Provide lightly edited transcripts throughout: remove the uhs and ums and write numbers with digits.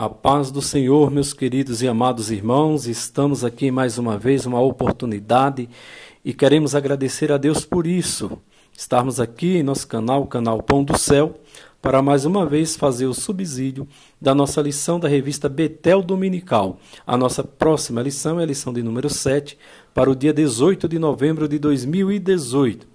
A paz do Senhor, meus queridos e amados irmãos, estamos aqui mais uma vez, uma oportunidade, e queremos agradecer a Deus por isso. Estarmos aqui em nosso canal, o canal Pão do Céu, para mais uma vez fazer o subsídio da nossa lição da revista Betel Dominical. A nossa próxima lição é a lição de número 7, para o dia 18 de novembro de 2018.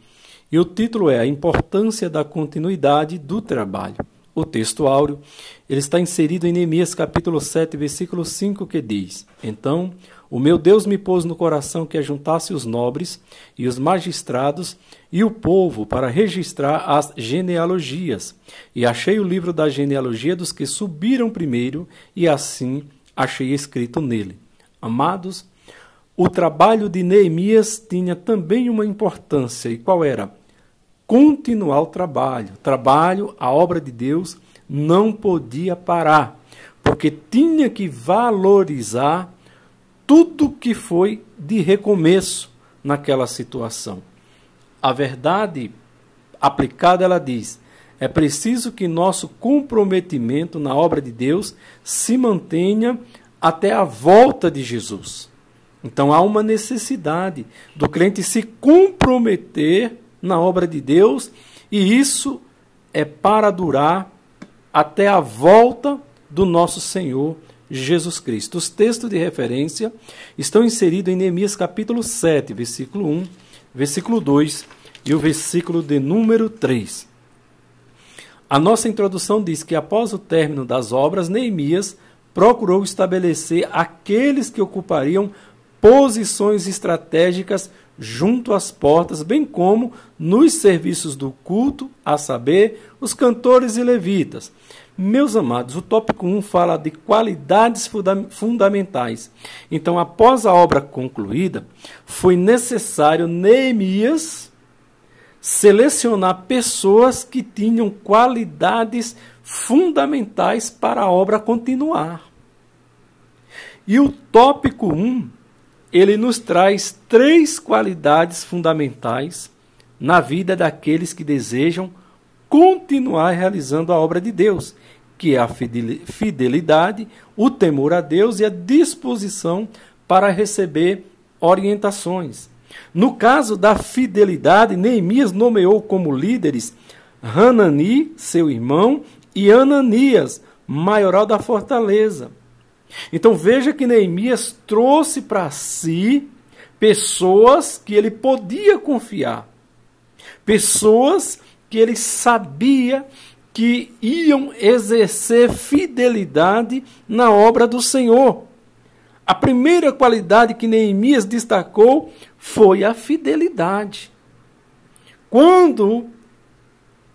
E o título é A Importância da Continuidade do Trabalho. O texto áureo ele está inserido em Neemias capítulo 7, versículo 5, que diz: Então o meu Deus me pôs no coração que ajuntasse os nobres e os magistrados e o povo para registrar as genealogias. E achei o livro da genealogia dos que subiram primeiro, e assim achei escrito nele. Amados, o trabalho de Neemias tinha também uma importância. E qual era? Continuar o trabalho. A obra de Deus não podia parar, porque tinha que valorizar tudo que foi de recomeço naquela situação. A verdade aplicada, ela diz, é preciso que nosso comprometimento na obra de Deus se mantenha até a volta de Jesus. Então há uma necessidade do crente se comprometer na obra de Deus, e isso é para durar até a volta do nosso Senhor Jesus Cristo. Os textos de referência estão inseridos em Neemias capítulo 7, versículo 1, versículo 2 e o versículo de número 3. A nossa introdução diz que após o término das obras, Neemias procurou estabelecer aqueles que ocupariam posições estratégicas junto às portas, bem como nos serviços do culto, a saber, os cantores e levitas. Meus amados, o tópico 1 fala de qualidades fundamentais. Então, após a obra concluída, foi necessário Neemias selecionar pessoas que tinham qualidades fundamentais para a obra continuar. E o tópico 1, ele nos traz 3 qualidades fundamentais na vida daqueles que desejam continuar realizando a obra de Deus, que é a fidelidade, o temor a Deus e a disposição para receber orientações. No caso da fidelidade, Neemias nomeou como líderes Hanani, seu irmão, e Ananias, maioral da fortaleza. Então veja que Neemias trouxe para si pessoas que ele podia confiar, pessoas que ele sabia que iam exercer fidelidade na obra do Senhor. A primeira qualidade que Neemias destacou foi a fidelidade. Quando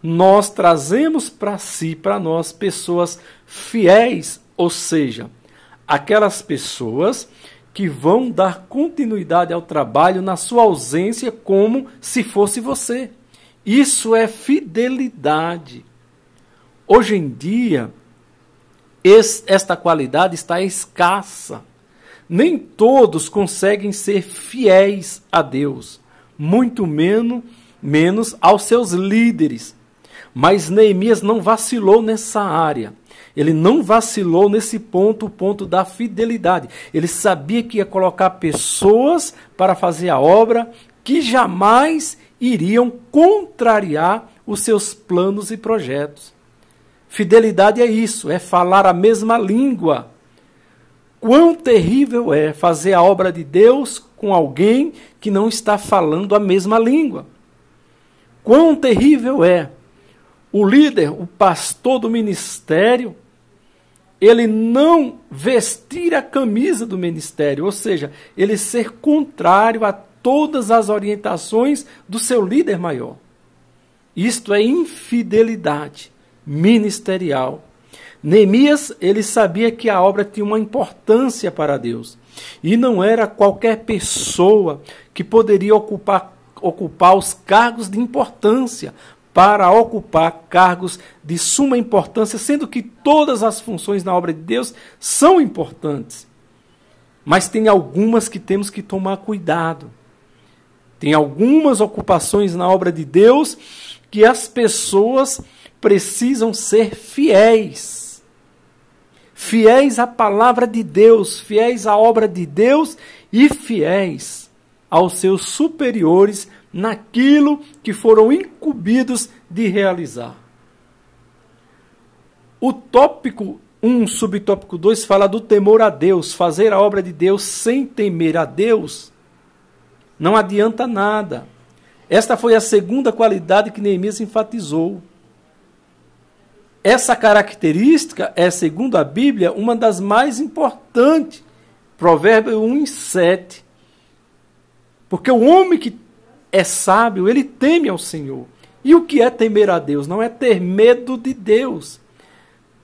nós trazemos para si, para nós, pessoas fiéis, ou seja, aquelas pessoas que vão dar continuidade ao trabalho na sua ausência como se fosse você. Isso é fidelidade. Hoje em dia, esta qualidade está escassa. Nem todos conseguem ser fiéis a Deus, muito menos aos seus líderes. Mas Neemias não vacilou nessa área. Ele não vacilou nesse ponto, o ponto da fidelidade. Ele sabia que ia colocar pessoas para fazer a obra que jamais iriam contrariar os seus planos e projetos. Fidelidade é isso, é falar a mesma língua. Quão terrível é fazer a obra de Deus com alguém que não está falando a mesma língua. Quão terrível é o líder, o pastor do ministério, ele não vestir a camisa do ministério, ou seja, ele ser contrário a todas as orientações do seu líder maior. Isto é infidelidade ministerial. Neemias, ele sabia que a obra tinha uma importância para Deus, e não era qualquer pessoa que poderia ocupar os cargos de importância, para ocupar cargos de suma importância, sendo que todas as funções na obra de Deus são importantes. Mas tem algumas que temos que tomar cuidado. Tem algumas ocupações na obra de Deus que as pessoas precisam ser fiéis. fiéis à palavra de Deus, fiéis à obra de Deus e fiéis aos seus superiores naquilo que foram incumbidos de realizar. O tópico 1, subtópico 2, fala do temor a Deus, fazer a obra de Deus sem temer a Deus. Não adianta nada. Esta foi a segunda qualidade que Neemias enfatizou. Essa característica é, segundo a Bíblia, uma das mais importantes. Provérbios 1:7. Porque o homem que é sábio, ele teme ao Senhor. E o que é temer a Deus? Não é ter medo de Deus.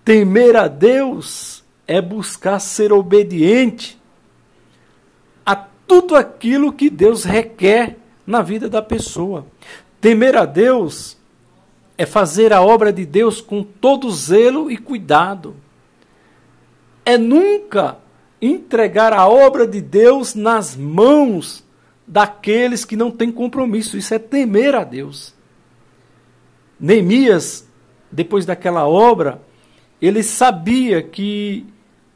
Temer a Deus é buscar ser obediente a tudo aquilo que Deus requer na vida da pessoa. Temer a Deus é fazer a obra de Deus com todo zelo e cuidado. É nunca entregar a obra de Deus nas mãos daqueles que não têm compromisso. Isso é temer a Deus. Neemias, depois daquela obra, ele sabia que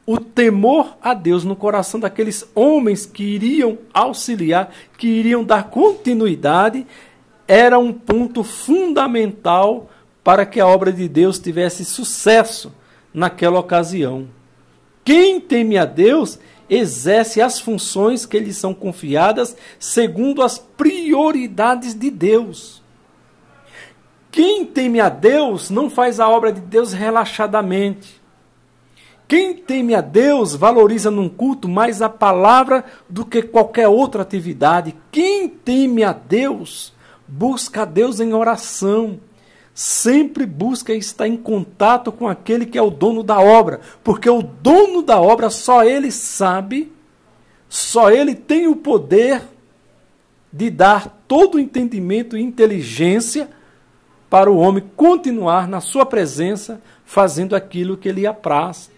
o temor a Deus no coração daqueles homens que iriam auxiliar, que iriam dar continuidade, era um ponto fundamental para que a obra de Deus tivesse sucesso naquela ocasião. Quem teme a Deus exerce as funções que lhe são confiadas segundo as prioridades de Deus. Quem teme a Deus não faz a obra de Deus relaxadamente. Quem teme a Deus valoriza num culto mais a palavra do que qualquer outra atividade. Quem teme a Deus busca a Deus em oração. Sempre busca estar em contato com aquele que é o dono da obra. Porque o dono da obra, só ele sabe, só ele tem o poder de dar todo o entendimento e inteligência para o homem continuar na sua presença, fazendo aquilo que lhe apraz.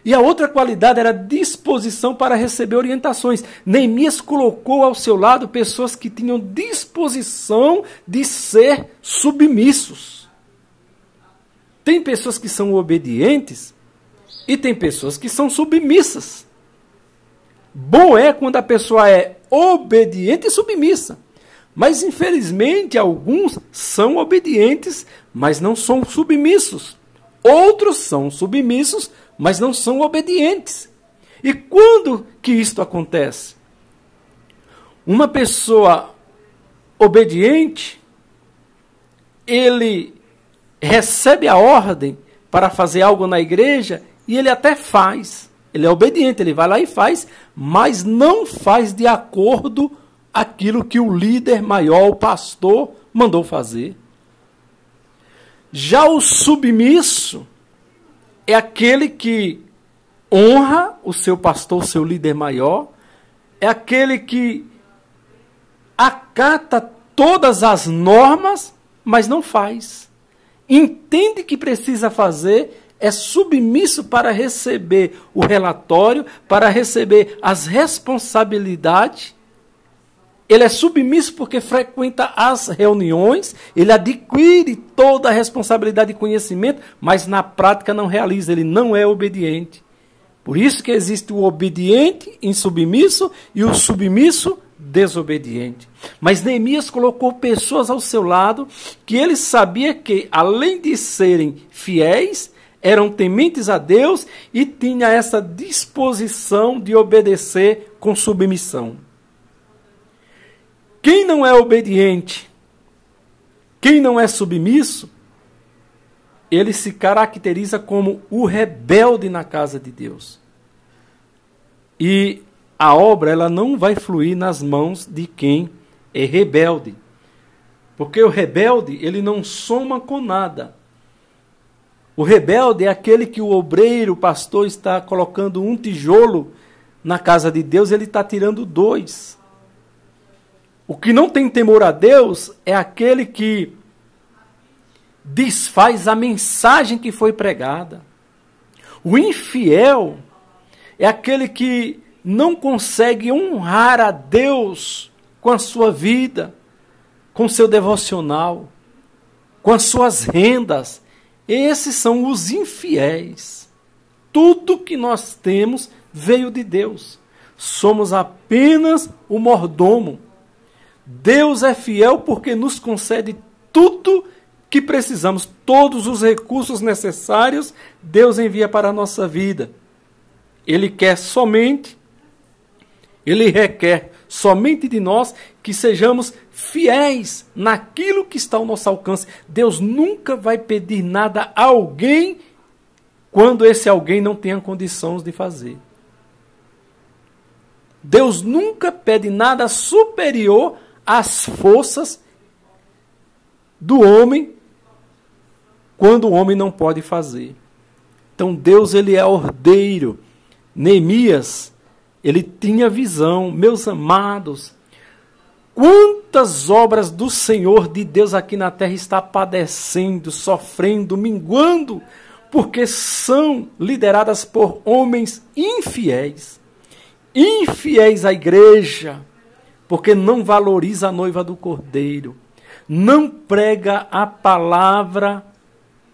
E a outra qualidade era disposição para receber orientações. Neemias colocou ao seu lado pessoas que tinham disposição de ser submissos. Tem pessoas que são obedientes e tem pessoas que são submissas. Bom é quando a pessoa é obediente e submissa. Mas, infelizmente, alguns são obedientes, mas não são submissos. Outros são submissos, mas não são obedientes. E quando que isto acontece? Uma pessoa obediente, ele recebe a ordem para fazer algo na igreja e ele até faz. Ele é obediente, ele vai lá e faz, mas não faz de acordo com aquilo que o líder maior, o pastor, mandou fazer. Já o submisso é aquele que honra o seu pastor, o seu líder maior, é aquele que acata todas as normas, mas não faz. Entende que precisa fazer, é submisso para receber o relatório, para receber as responsabilidades. Ele é submisso porque frequenta as reuniões, ele adquire toda a responsabilidade e conhecimento, mas na prática não realiza, ele não é obediente. Por isso que existe o obediente insubmisso e o submisso desobediente. Mas Neemias colocou pessoas ao seu lado que ele sabia que, além de serem fiéis, eram tementes a Deus e tinha essa disposição de obedecer com submissão. Quem não é obediente, quem não é submisso, ele se caracteriza como o rebelde na casa de Deus. E a obra ela não vai fluir nas mãos de quem é rebelde. Porque o rebelde, ele não soma com nada. O rebelde é aquele que o obreiro, o pastor, está colocando um tijolo na casa de Deus, ele está tirando 2. O que não tem temor a Deus é aquele que desfaz a mensagem que foi pregada. O infiel é aquele que não consegue honrar a Deus com a sua vida, com seu devocional, com as suas rendas. Esses são os infiéis. tudo que nós temos veio de Deus. Somos apenas o mordomo. Deus é fiel porque nos concede tudo que precisamos. Todos os recursos necessários Deus envia para a nossa vida. Ele requer somente de nós que sejamos fiéis naquilo que está ao nosso alcance. Deus nunca vai pedir nada a alguém quando esse alguém não tenha condições de fazer. Deus nunca pede nada superior às forças do homem quando o homem não pode fazer. Então Deus, ele é ordeiro. Neemias, ele tinha visão. Meus amados, quantas obras do Senhor de Deus aqui na terra está padecendo, sofrendo, minguando, porque são lideradas por homens infiéis. Infiéis à igreja, porque não valoriza a noiva do Cordeiro, não prega a palavra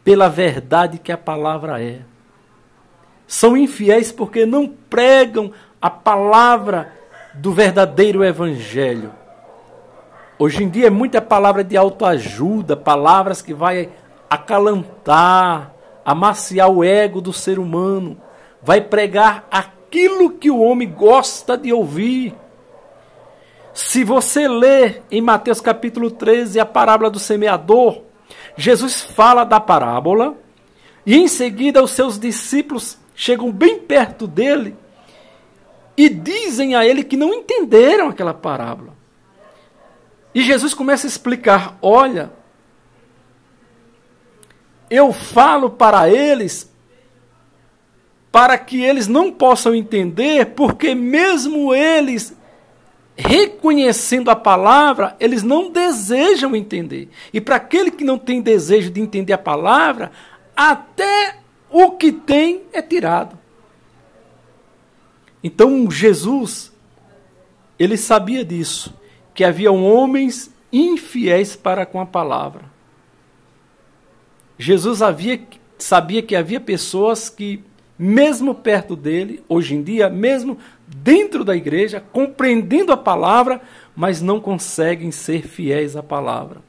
pela verdade que a palavra é. São infiéis porque não pregam a palavra do verdadeiro evangelho. Hoje em dia é muita palavra de autoajuda, palavras que vai acalantar, amaciar o ego do ser humano, vai pregar aquilo que o homem gosta de ouvir. Se você ler em Mateus capítulo 13 a parábola do semeador, Jesus fala da parábola e em seguida os seus discípulos chegam bem perto dele e dizem a ele que não entenderam aquela parábola. E Jesus começa a explicar: olha, eu falo para eles para que eles não possam entender, porque mesmo eles reconhecendo a palavra, eles não desejam entender. E para aquele que não tem desejo de entender a palavra, até o que tem é tirado. Então Jesus, ele sabia disso, que havia homens infiéis para com a palavra. Jesus sabia que havia pessoas que, mesmo perto dele, hoje em dia, mesmo dentro da igreja, compreendendo a palavra, mas não conseguem ser fiéis à palavra.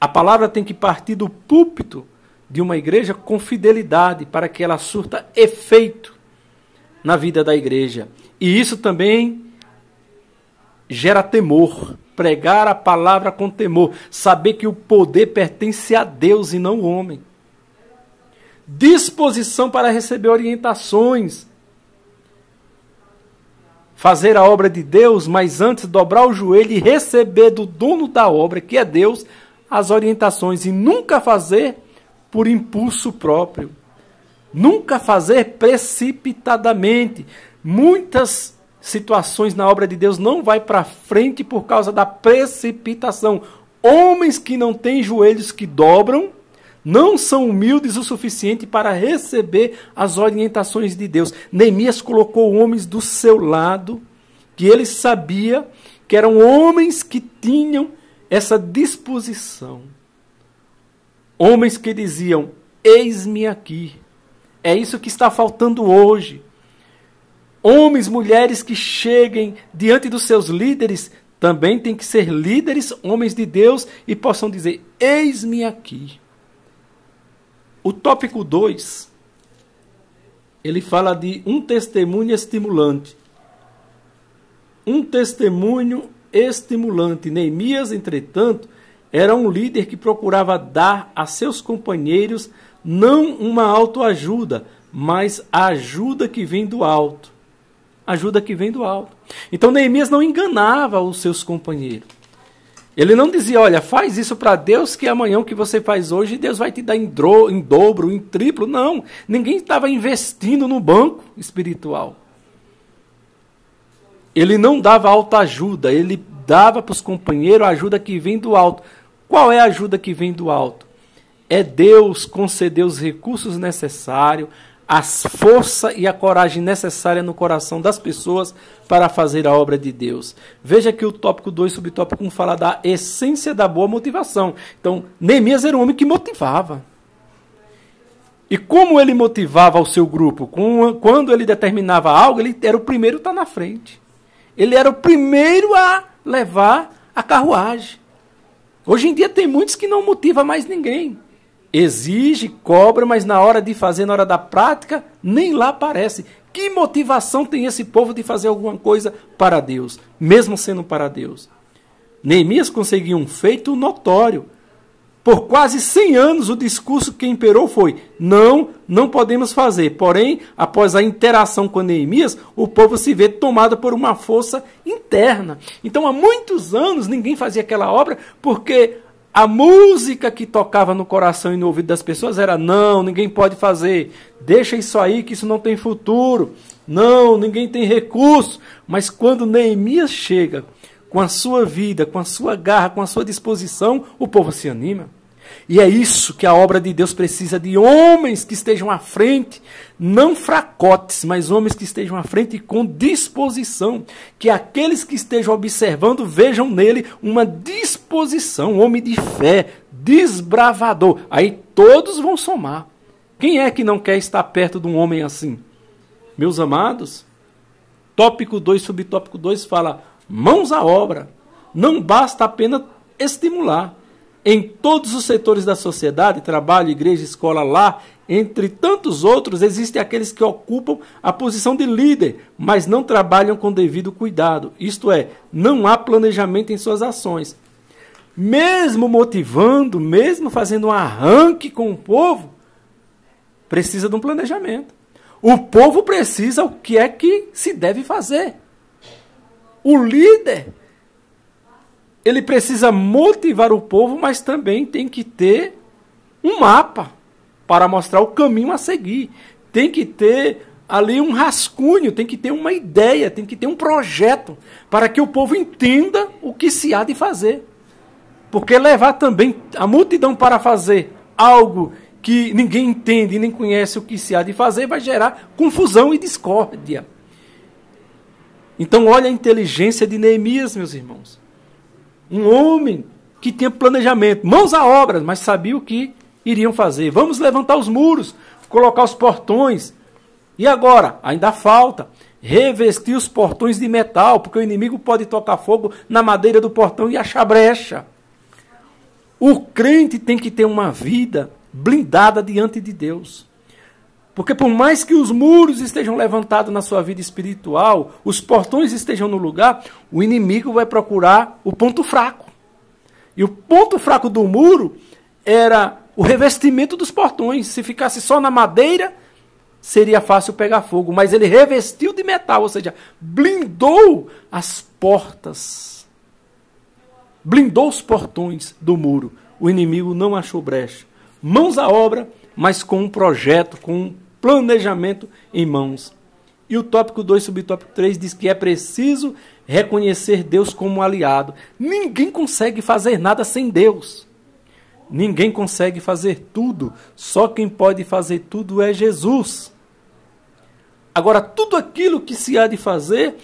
A palavra tem que partir do púlpito de uma igreja com fidelidade, para que ela surta efeito na vida da igreja. E isso também gera temor. Pregar a palavra com temor. Saber que o poder pertence a Deus e não ao homem. Disposição para receber orientações. Fazer a obra de Deus, mas antes dobrar o joelho e receber do dono da obra, que é Deus, as orientações. E nunca fazer por impulso próprio. Nunca fazer precipitadamente. Muitas situações na obra de Deus não vai para frente por causa da precipitação. Homens que não têm joelhos que dobram, não são humildes o suficiente para receber as orientações de Deus. Neemias colocou homens do seu lado, que ele sabia que eram homens que tinham essa disposição. Homens que diziam: eis-me aqui. É isso que está faltando hoje. Homens, mulheres que cheguem diante dos seus líderes, também têm que ser líderes, homens de Deus, e possam dizer: eis-me aqui. O tópico 2, ele fala de um testemunho estimulante. Um testemunho estimulante. Neemias, entretanto, era um líder que procurava dar a seus companheiros não uma autoajuda, mas a ajuda que vem do alto. Ajuda que vem do alto. Então Neemias não enganava os seus companheiros. Ele não dizia: olha, faz isso para Deus, que amanhã o que você faz hoje, Deus vai te dar em dobro, em triplo. Não, ninguém estava investindo no banco espiritual. Ele não dava autoajuda, ele dava para os companheiros a ajuda que vem do alto. Qual é a ajuda que vem do alto? É Deus conceder os recursos necessários, as forças e a coragem necessária no coração das pessoas para fazer a obra de Deus. Veja que o tópico 2, subtópico 1, fala da essência da boa motivação. Então, Neemias era um homem que motivava. E como ele motivava o seu grupo? Quando ele determinava algo, ele era o primeiro a estar na frente. Ele era o primeiro a levar a carruagem. Hoje em dia tem muitos que não motivam mais ninguém. Exige, cobra, mas na hora de fazer, na hora da prática, nem lá aparece. Que motivação tem esse povo de fazer alguma coisa para Deus, mesmo sendo para Deus? Neemias conseguiu um feito notório. Por quase 100 anos, o discurso que imperou foi: não podemos fazer. Porém, após a interação com Neemias, o povo se vê tomado por uma força interna. Então, há muitos anos, ninguém fazia aquela obra porque a música que tocava no coração e no ouvido das pessoas era: não, ninguém pode fazer. Deixa isso aí, que isso não tem futuro. Não, ninguém tem recurso. Mas quando Neemias chega com a sua vida, com a sua garra, com a sua disposição, o povo se anima. E é isso que a obra de Deus precisa, de homens que estejam à frente, não fracotes, mas homens que estejam à frente com disposição. Que aqueles que estejam observando vejam nele uma disposição, um homem de fé, desbravador. Aí todos vão somar. Quem é que não quer estar perto de um homem assim? Meus amados, tópico 2, subtópico 2 fala: mãos à obra. Não basta apenas estimular. Em todos os setores da sociedade, trabalho, igreja, escola, lar, entre tantos outros, existem aqueles que ocupam a posição de líder, mas não trabalham com devido cuidado. Isto é, não há planejamento em suas ações. Mesmo motivando, mesmo fazendo um arranque com o povo, precisa de um planejamento. O povo precisa o que é que se deve fazer. O líder, ele precisa motivar o povo, mas também tem que ter um mapa para mostrar o caminho a seguir. Tem que ter ali um rascunho, tem que ter uma ideia, tem que ter um projeto para que o povo entenda o que se há de fazer. Porque levar também a multidão para fazer algo que ninguém entende e nem conhece o que se há de fazer vai gerar confusão e discórdia. Então olha a inteligência de Neemias, meus irmãos. Um homem que tinha planejamento, mãos à obra, mas sabia o que iriam fazer. Vamos levantar os muros, colocar os portões. E agora? Ainda falta revestir os portões de metal, porque o inimigo pode tocar fogo na madeira do portão e achar brecha. O crente tem que ter uma vida blindada diante de Deus. Porque por mais que os muros estejam levantados na sua vida espiritual, os portões estejam no lugar, o inimigo vai procurar o ponto fraco. E o ponto fraco do muro era o revestimento dos portões. Se ficasse só na madeira, seria fácil pegar fogo. Mas ele revestiu de metal, ou seja, blindou as portas. Blindou os portões do muro. O inimigo não achou brecha. Mãos à obra, mas com um projeto, com um planejamento em mãos. E o tópico 2, subtópico 3, diz que é preciso reconhecer Deus como aliado. Ninguém consegue fazer nada sem Deus. Ninguém consegue fazer tudo. Só quem pode fazer tudo é Jesus. Agora, tudo aquilo que se há de fazer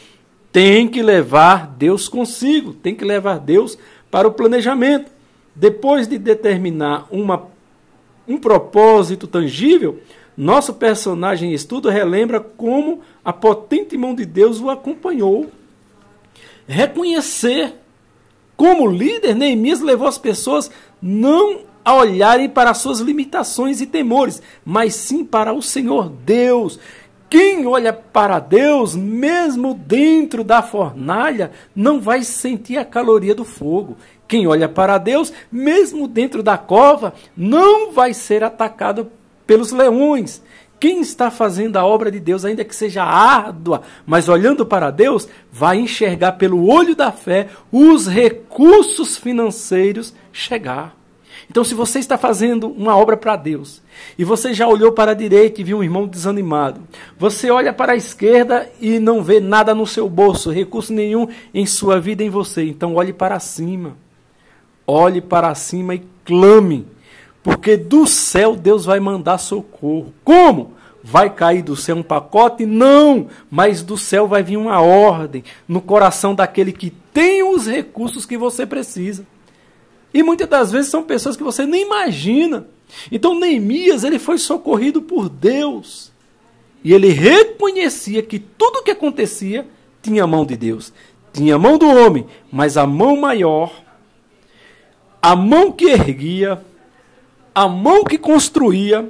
tem que levar Deus consigo. Tem que levar Deus para o planejamento. Depois de determinar um propósito tangível, nosso personagem em estudo relembra como a potente mão de Deus o acompanhou. Reconhecer como líder, Neemias levou as pessoas não a olharem para suas limitações e temores, mas sim para o Senhor Deus. Quem olha para Deus, mesmo dentro da fornalha, não vai sentir a caloria do fogo. Quem olha para Deus, mesmo dentro da cova, não vai ser atacado pelos leões. Quem está fazendo a obra de Deus, ainda que seja árdua, mas olhando para Deus, vai enxergar pelo olho da fé os recursos financeiros chegar. Então, se você está fazendo uma obra para Deus, e você já olhou para a direita e viu um irmão desanimado, você olha para a esquerda e não vê nada no seu bolso, recurso nenhum em sua vida, em você, então olhe para cima. Olhe para cima e clame, porque do céu Deus vai mandar socorro. Como? Vai cair do céu um pacote? Não, mas do céu vai vir uma ordem no coração daquele que tem os recursos que você precisa. E muitas das vezes são pessoas que você nem imagina Então Neemias, ele foi socorrido por Deus. E ele reconhecia que tudo o que acontecia tinha a mão de Deus. Tinha a mão do homem, mas a mão maior, a mão que erguia, a mão que construía,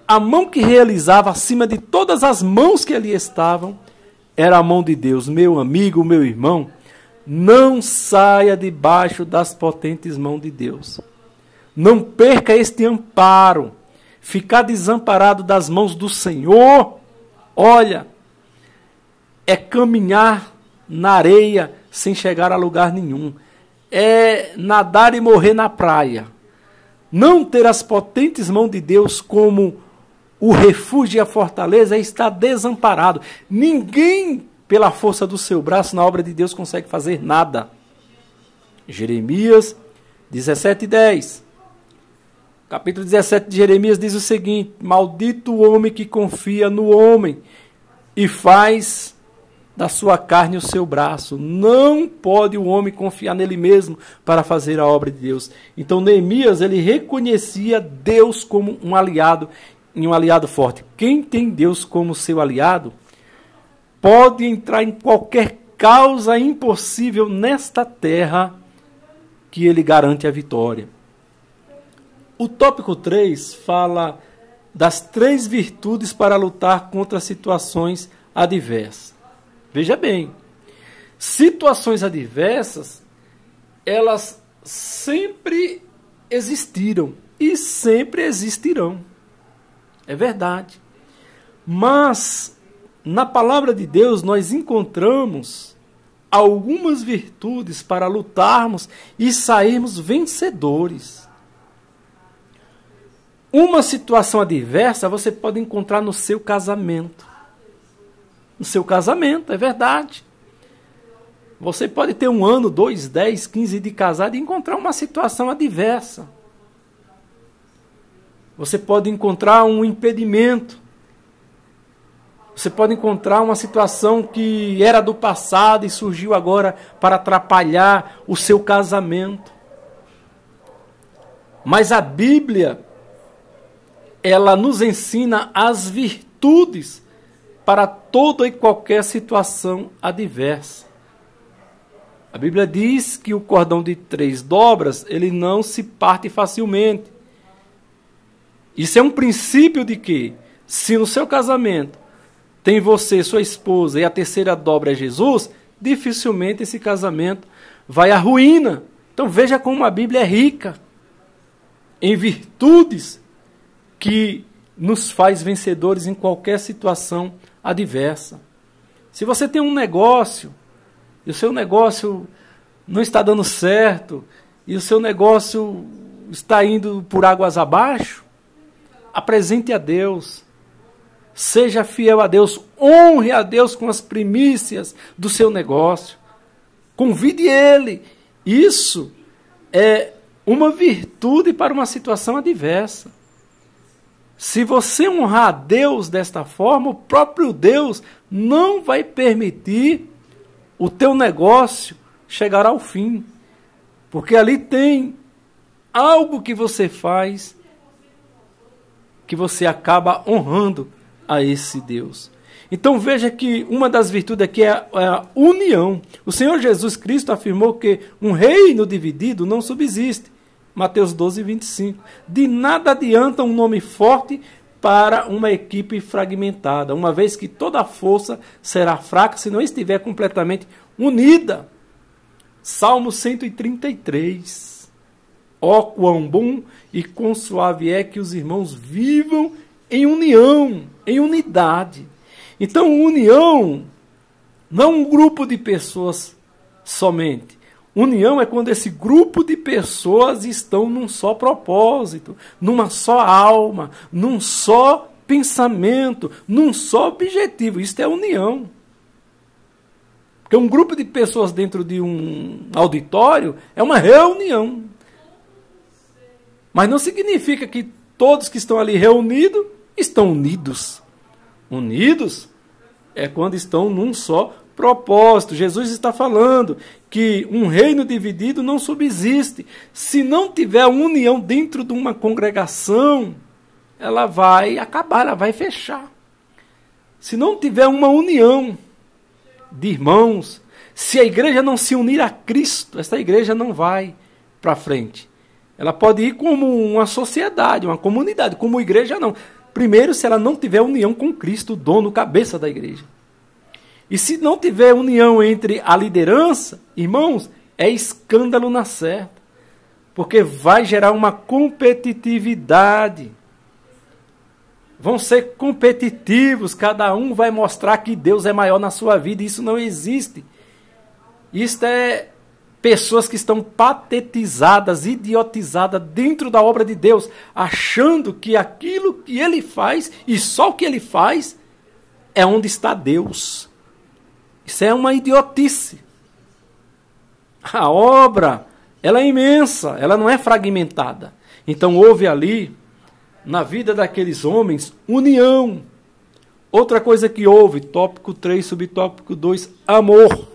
a mão que realizava acima de todas as mãos que ali estavam, era a mão de Deus. Meu amigo, meu irmão, não saia debaixo das potentes mãos de Deus. Não perca este amparo. Ficar desamparado das mãos do Senhor, olha, é caminhar na areia sem chegar a lugar nenhum. É nadar e morrer na praia. Não ter as potentes mãos de Deus como o refúgio e a fortaleza é estar desamparado. Ninguém, pela força do seu braço, na obra de Deus, consegue fazer nada. Jeremias 17:10. Capítulo 17 de Jeremias diz o seguinte: maldito o homem que confia no homem e faz da sua carne o seu braço. Não pode o homem confiar nele mesmo para fazer a obra de Deus. Então Neemias, ele reconhecia Deus como um aliado, e um aliado forte. Quem tem Deus como seu aliado pode entrar em qualquer causa impossível nesta terra que ele garante a vitória. O tópico 3 fala das 3 virtudes para lutar contra situações adversas. Veja bem, situações adversas, elas sempre existiram e sempre existirão. É verdade. Mas, na palavra de Deus, nós encontramos algumas virtudes para lutarmos e sairmos vencedores. Uma situação adversa você pode encontrar no seu casamento. No seu casamento, é verdade. Você pode ter 1 ano, 2, 10, 15 de casado e encontrar uma situação adversa. Você pode encontrar um impedimento. Você pode encontrar uma situação que era do passado e surgiu agora para atrapalhar o seu casamento. Mas a Bíblia, ela nos ensina as virtudes para toda e qualquer situação adversa. A Bíblia diz que o cordão de 3 dobras, ele não se parte facilmente. Isso é um princípio de que, se no seu casamento tem você, sua esposa, e a 3ª dobra é Jesus, dificilmente esse casamento vai à ruína. Então veja como a Bíblia é rica em virtudes que nos faz vencedores em qualquer situação adversa. Se você tem um negócio, e o seu negócio não está dando certo, e o seu negócio está indo por águas abaixo, apresente a Deus, seja fiel a Deus, honre a Deus com as primícias do seu negócio, convide Ele. Isso é uma virtude para uma situação adversa. Se você honrar a Deus desta forma, o próprio Deus não vai permitir o teu negócio chegar ao fim, porque ali tem algo que você faz que você acaba honrando a esse Deus. Então veja que uma das virtudes aqui é a união. O Senhor Jesus Cristo afirmou que um reino dividido não subsiste. Mateus 12:25. De nada adianta um nome forte para uma equipe fragmentada, uma vez que toda a força será fraca se não estiver completamente unida. Salmo 133. Ó, quão bom e quão suave é que os irmãos vivam em união, em unidade. Então, união não é um grupo de pessoas somente. União é quando esse grupo de pessoas estão num só propósito, numa só alma, num só pensamento, num só objetivo. Isso é união. Porque um grupo de pessoas dentro de um auditório é uma reunião. Mas não significa que todos que estão ali reunidos estão unidos. Unidos é quando estão num só propósito. Jesus está falando que um reino dividido não subsiste. Se não tiver união dentro de uma congregação, ela vai acabar, ela vai fechar. Se não tiver uma união de irmãos, se a igreja não se unir a Cristo, essa igreja não vai para frente. Ela pode ir como uma sociedade, uma comunidade, como igreja não. Primeiro, se ela não tiver união com Cristo, o dono, cabeça da igreja. E se não tiver união entre a liderança, irmãos, é escândalo na certa. Porque vai gerar uma competitividade. Vão ser competitivos, cada um vai mostrar que Deus é maior na sua vida. Isso não existe. Isto é pessoas que estão patetizadas, idiotizadas dentro da obra de Deus, achando que aquilo que ele faz, e só o que ele faz, é onde está Deus. Isso é uma idiotice. A obra, ela é imensa, ela não é fragmentada. Então houve ali, na vida daqueles homens, união. Outra coisa que houve, tópico 3, subtópico 2, amor.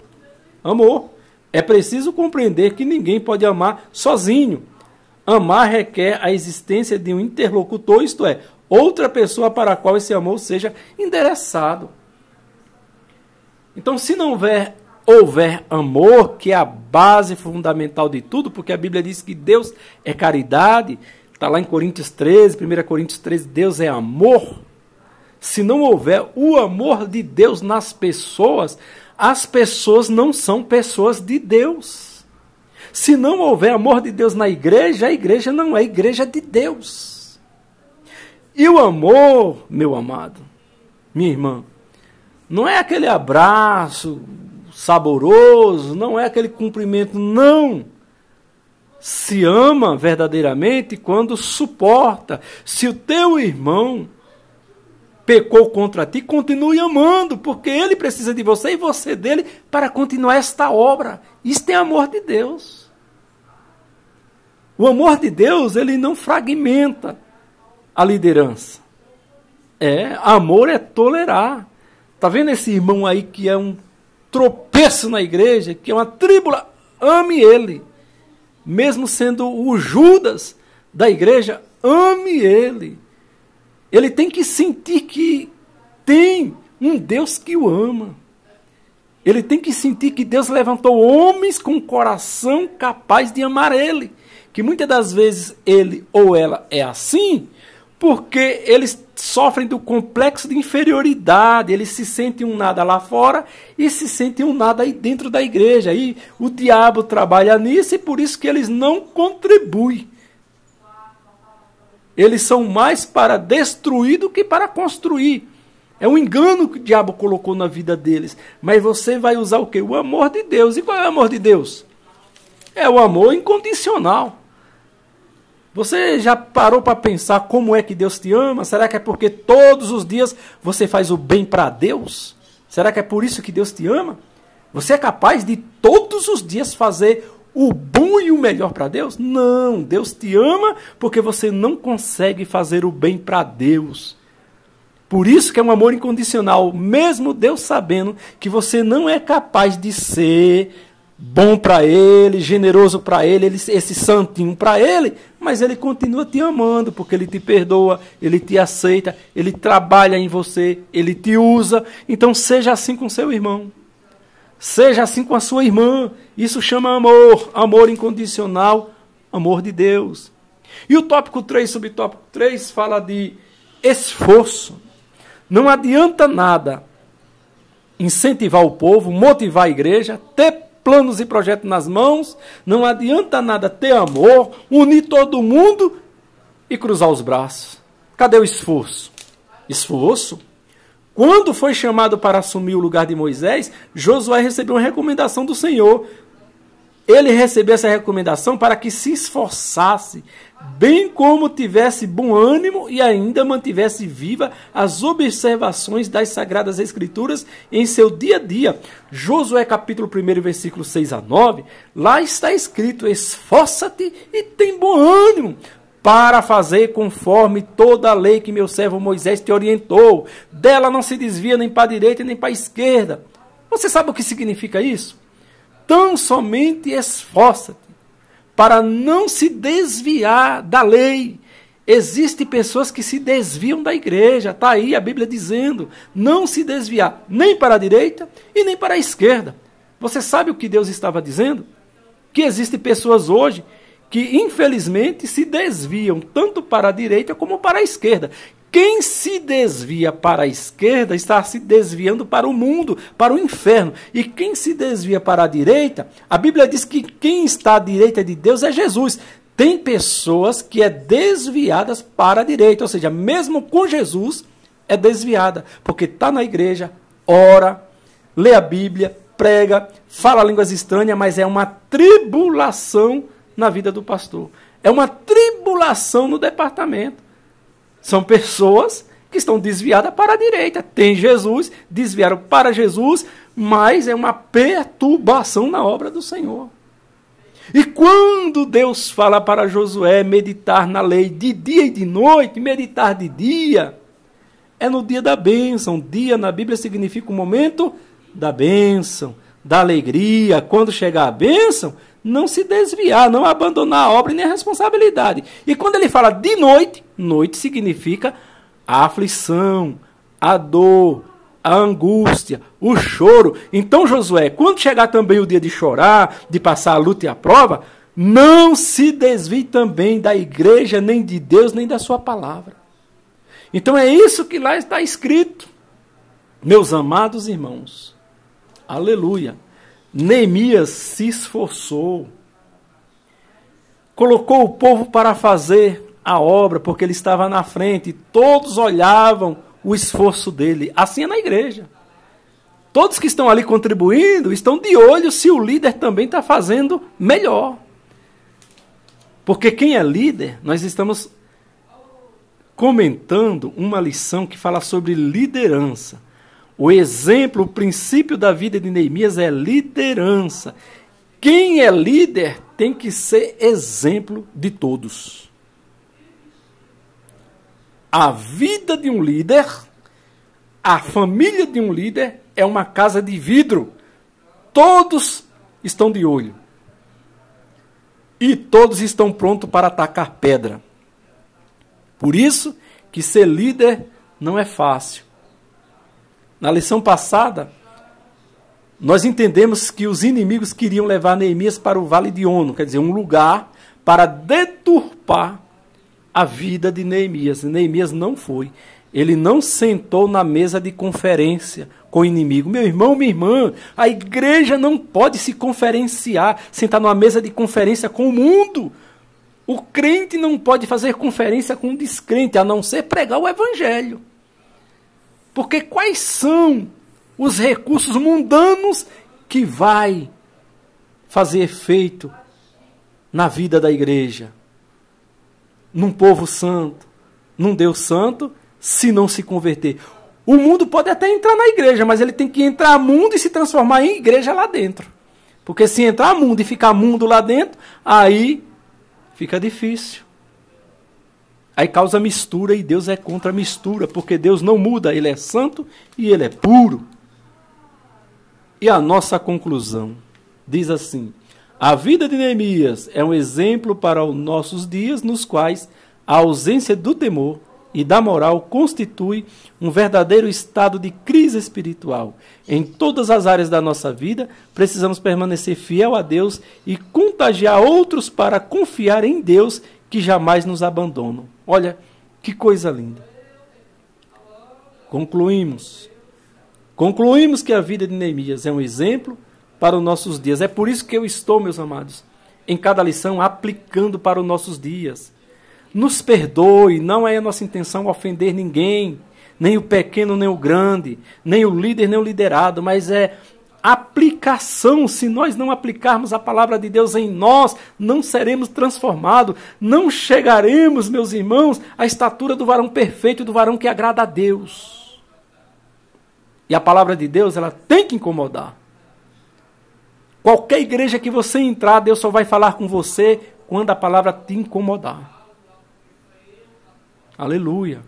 Amor. É preciso compreender que ninguém pode amar sozinho. Amar requer a existência de um interlocutor, isto é, outra pessoa para a qual esse amor seja endereçado. Então, se não houver amor, que é a base fundamental de tudo, porque a Bíblia diz que Deus é caridade, está lá em Coríntios 13, 1 Coríntios 13, Deus é amor. Se não houver o amor de Deus nas pessoas, as pessoas não são pessoas de Deus. Se não houver amor de Deus na igreja, a igreja não é igreja de Deus. E o amor, meu amado, minha irmã, não é aquele abraço saboroso, não é aquele cumprimento, não. Se ama verdadeiramente quando suporta. Se o teu irmão pecou contra ti, continue amando, porque ele precisa de você e você dele para continuar esta obra. Isto é amor de Deus. O amor de Deus, ele não fragmenta a liderança. Amor é tolerar. Está vendo esse irmão aí que é um tropeço na igreja, que é uma tríbula? Ame ele. Mesmo sendo o Judas da igreja, ame ele. Ele tem que sentir que tem um Deus que o ama. Ele tem que sentir que Deus levantou homens com coração capaz de amar ele. Que muitas das vezes ele ou ela é assim, porque eles sofrem do complexo de inferioridade. Eles se sentem um nada lá fora e se sentem um nada aí dentro da igreja. E o diabo trabalha nisso e por isso que eles não contribuem. Eles são mais para destruir do que para construir. É um engano que o diabo colocou na vida deles. Mas você vai usar o quê? O amor de Deus. E qual é o amor de Deus? É o amor incondicional. Você já parou para pensar como é que Deus te ama? Será que é porque todos os dias você faz o bem para Deus? Será que é por isso que Deus te ama? Você é capaz de todos os dias fazer o bom e o melhor para Deus? Não, Deus te ama porque você não consegue fazer o bem para Deus. Por isso que é um amor incondicional, mesmo Deus sabendo que você não é capaz de ser bom para Ele, generoso para Ele, esse santinho para Ele, mas Ele continua te amando, porque Ele te perdoa, Ele te aceita, Ele trabalha em você, Ele te usa. Então seja assim com seu irmão. Seja assim com a sua irmã. Isso chama amor. Amor incondicional. Amor de Deus. E o tópico 3, subtópico 3, fala de esforço. Não adianta nada incentivar o povo, motivar a igreja, ter planos e projetos nas mãos. Não adianta nada ter amor, unir todo mundo e cruzar os braços. Cadê o esforço? Esforço? Quando foi chamado para assumir o lugar de Moisés, Josué recebeu uma recomendação do Senhor. Ele recebeu essa recomendação para que se esforçasse, bem como tivesse bom ânimo e ainda mantivesse viva as observações das Sagradas Escrituras em seu dia a dia. Josué capítulo 1, versículo 6 a 9, lá está escrito: esforça-te e tem bom ânimo, para fazer conforme toda a lei que meu servo Moisés te orientou. Dela não se desvia nem para a direita nem para a esquerda. Você sabe o que significa isso? Tão somente esforça-te para não se desviar da lei. Existem pessoas que se desviam da igreja. Está aí a Bíblia dizendo, não se desviar nem para a direita e nem para a esquerda. Você sabe o que Deus estava dizendo? Que existem pessoas hoje que infelizmente se desviam tanto para a direita como para a esquerda. Quem se desvia para a esquerda está se desviando para o mundo, para o inferno. E quem se desvia para a direita, a Bíblia diz que quem está à direita de Deus é Jesus. Tem pessoas que é desviadas para a direita, ou seja, mesmo com Jesus é desviada, porque está na igreja, ora, lê a Bíblia, prega, fala línguas estranhas, mas é uma tribulação na vida do pastor. É uma tribulação no departamento. São pessoas que estão desviadas para a direita. Tem Jesus, desviaram para Jesus, mas é uma perturbação na obra do Senhor. E quando Deus fala para Josué meditar na lei de dia e de noite, meditar de dia, é no dia da bênção. Dia na Bíblia significa o momento da bênção, da alegria. Quando chegar a bênção, não se desviar, não abandonar a obra e nem a responsabilidade. E quando ele fala de noite, noite significa a aflição, a dor, a angústia, o choro. Então, Josué, quando chegar também o dia de chorar, de passar a luta e a prova, não se desvie também da igreja, nem de Deus, nem da sua palavra. Então é isso que lá está escrito. Meus amados irmãos, aleluia. Neemias se esforçou, colocou o povo para fazer a obra, porque ele estava na frente, e todos olhavam o esforço dele. Assim é na igreja. Todos que estão ali contribuindo estão de olho se o líder também está fazendo melhor. Porque quem é líder, nós estamos comentando uma lição que fala sobre liderança. O exemplo, o princípio da vida de Neemias é liderança. Quem é líder tem que ser exemplo de todos. A vida de um líder, a família de um líder é uma casa de vidro. Todos estão de olho. E todos estão prontos para atacar pedra. Por isso que ser líder não é fácil. Na lição passada, nós entendemos que os inimigos queriam levar Neemias para o Vale de Ono, quer dizer, um lugar para deturpar a vida de Neemias. Neemias não foi. Ele não sentou na mesa de conferência com o inimigo. Meu irmão, minha irmã, a igreja não pode se conferenciar, sentar numa mesa de conferência com o mundo. O crente não pode fazer conferência com o descrente, a não ser pregar o evangelho. Porque quais são os recursos mundanos que vai fazer efeito na vida da igreja? Num povo santo, num Deus santo, se não se converter. O mundo pode até entrar na igreja, mas ele tem que entrar mundo e se transformar em igreja lá dentro. Porque se entrar mundo e ficar mundo lá dentro, aí fica difícil. Aí causa mistura e Deus é contra a mistura, porque Deus não muda, Ele é santo e Ele é puro. E a nossa conclusão diz assim: a vida de Neemias é um exemplo para os nossos dias, nos quais a ausência do temor e da moral constitui um verdadeiro estado de crise espiritual. Em todas as áreas da nossa vida, precisamos permanecer fiel a Deus e contagiar outros para confiar em Deus, que jamais nos abandonam. Olha, que coisa linda. Concluímos que a vida de Neemias é um exemplo para os nossos dias. É por isso que eu estou, meus amados, em cada lição aplicando para os nossos dias. Nos perdoe, não é a nossa intenção ofender ninguém, nem o pequeno, nem o grande, nem o líder, nem o liderado, mas é aplicação. Se nós não aplicarmos a palavra de Deus em nós, não seremos transformados, não chegaremos, meus irmãos, à estatura do varão perfeito, do varão que agrada a Deus. E a palavra de Deus, ela tem que incomodar. Qualquer igreja que você entrar, Deus só vai falar com você quando a palavra te incomodar. Aleluia.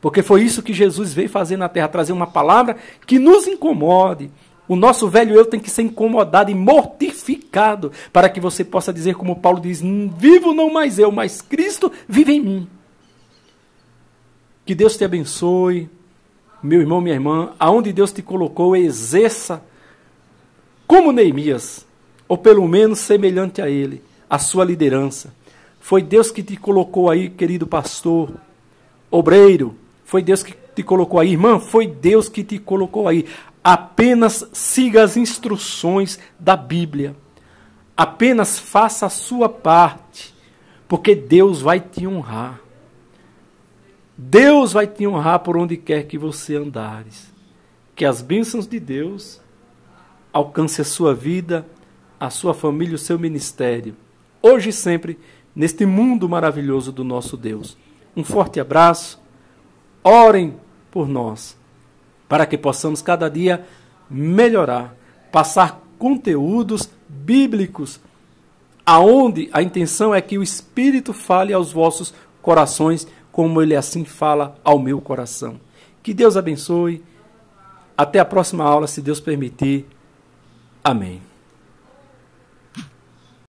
Porque foi isso que Jesus veio fazer na terra, trazer uma palavra que nos incomode, O nosso velho eu tem que ser incomodado e mortificado para que você possa dizer, como Paulo diz, vivo não mais eu, mas Cristo vive em mim. Que Deus te abençoe, meu irmão, minha irmã, aonde Deus te colocou, exerça como Neemias, ou pelo menos semelhante a ele, a sua liderança. Foi Deus que te colocou aí, querido pastor, obreiro, foi Deus que te colocou aí, irmã, foi Deus que te colocou aí. Apenas siga as instruções da Bíblia. Apenas faça a sua parte, porque Deus vai te honrar. Deus vai te honrar por onde quer que você andares. Que as bênçãos de Deus alcancem a sua vida, a sua família, o seu ministério, hoje e sempre, neste mundo maravilhoso do nosso Deus. Um forte abraço. Orem por nós, para que possamos cada dia melhorar, passar conteúdos bíblicos, aonde a intenção é que o Espírito fale aos vossos corações, como Ele assim fala ao meu coração. Que Deus abençoe. Até a próxima aula, se Deus permitir. Amém.